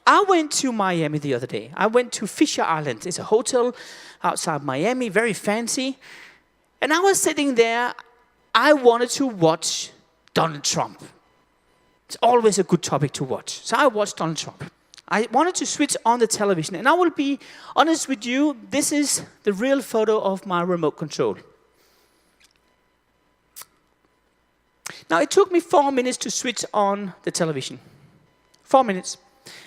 I went to Miami the other day. I went to Fisher Island. It's a hotel outside Miami, very fancy. And I was sitting there. I wanted to watch Donald Trump. It's always a good topic to watch. So I watched Donald Trump. I wanted to switch on the television. And I will be honest with you, this is the real photo of my remote control. Now, it took me 4 minutes to switch on the television. 4 minutes.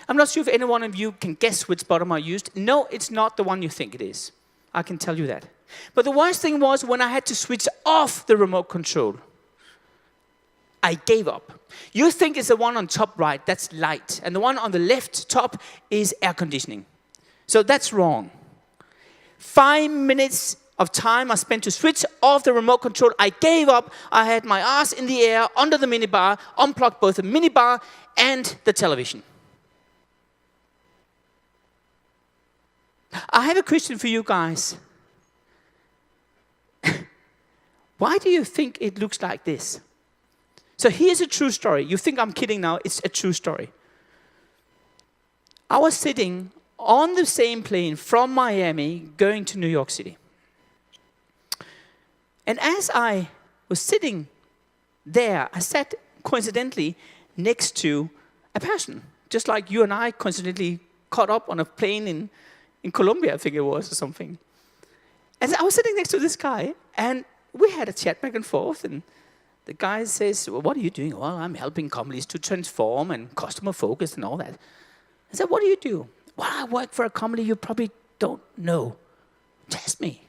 I'm not sure if any one of you can guess which button I used. No, it's not the one you think it is. I can tell you that. But the worst thing was when I had to switch off the remote control. I gave up. You think it's the one on top right, that's light. And the one on the left top is air conditioning. So that's wrong. 5 minutes of time I spent to switch off the remote control. I gave up. I had my ass in the air under the minibar, unplugged both the minibar and the television. I have a question for you guys. Why do you think it looks like this? So here's a true story. You think I'm kidding now. It's a true story. I was sitting on the same plane from Miami going to New York City. And as I was sitting there, I sat coincidentally next to a person. Just like you and I coincidentally caught up on a plane in Colombia, I think it was, or something. And I was sitting next to this guy, and we had a chat back and forth, and the guy says, well, what are you doing? Well, I'm helping companies to transform and customer focus and all that. I said, what do you do? Well, I work for a company you probably don't know. Test me.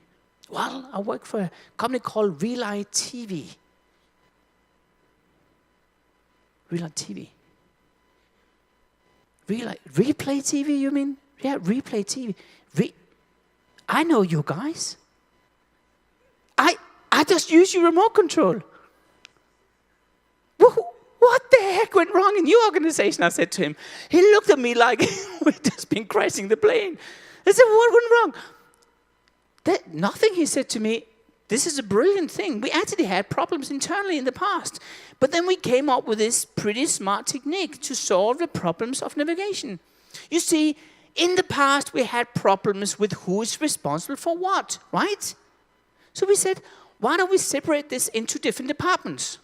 Well, I work for a company called Relight TV. Relight TV. Replay TV, you mean? Yeah, Replay TV. I know you guys. I just use your remote control. What the heck went wrong in your organization? I said to him. He looked at me like we'd just been crashing the plane. I said, what went wrong? Nothing, he said to me. This is a brilliant thing. We actually had problems internally in the past. But then we came up with this pretty smart technique to solve the problems of navigation. You see, in the past, we had problems with who is responsible for what, right? So we said, why don't we separate this into different departments?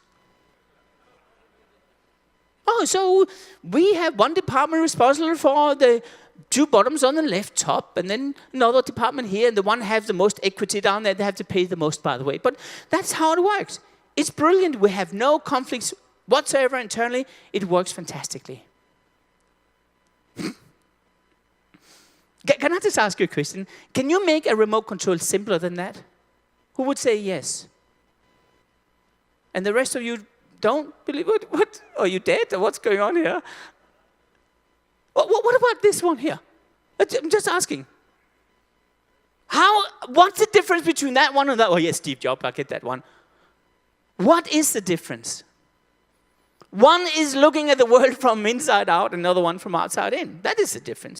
Oh, so we have one department responsible for the 2 bottoms on the left top, and then another department here, and the one have the most equity down there. They have to pay the most, by the way. But that's how it works. It's brilliant. We have no conflicts whatsoever internally. It works fantastically. Can I just ask you a question? Can you make a remote control simpler than that? Who would say yes? And the rest of you don't believe it? What? Are you dead? Or what's going on here? What about this one here? I'm just asking. What's the difference between that one and that? Oh, yes, Steve Jobs, I get that one. What is the difference? One is looking at the world from inside out, another one from outside in. That is the difference.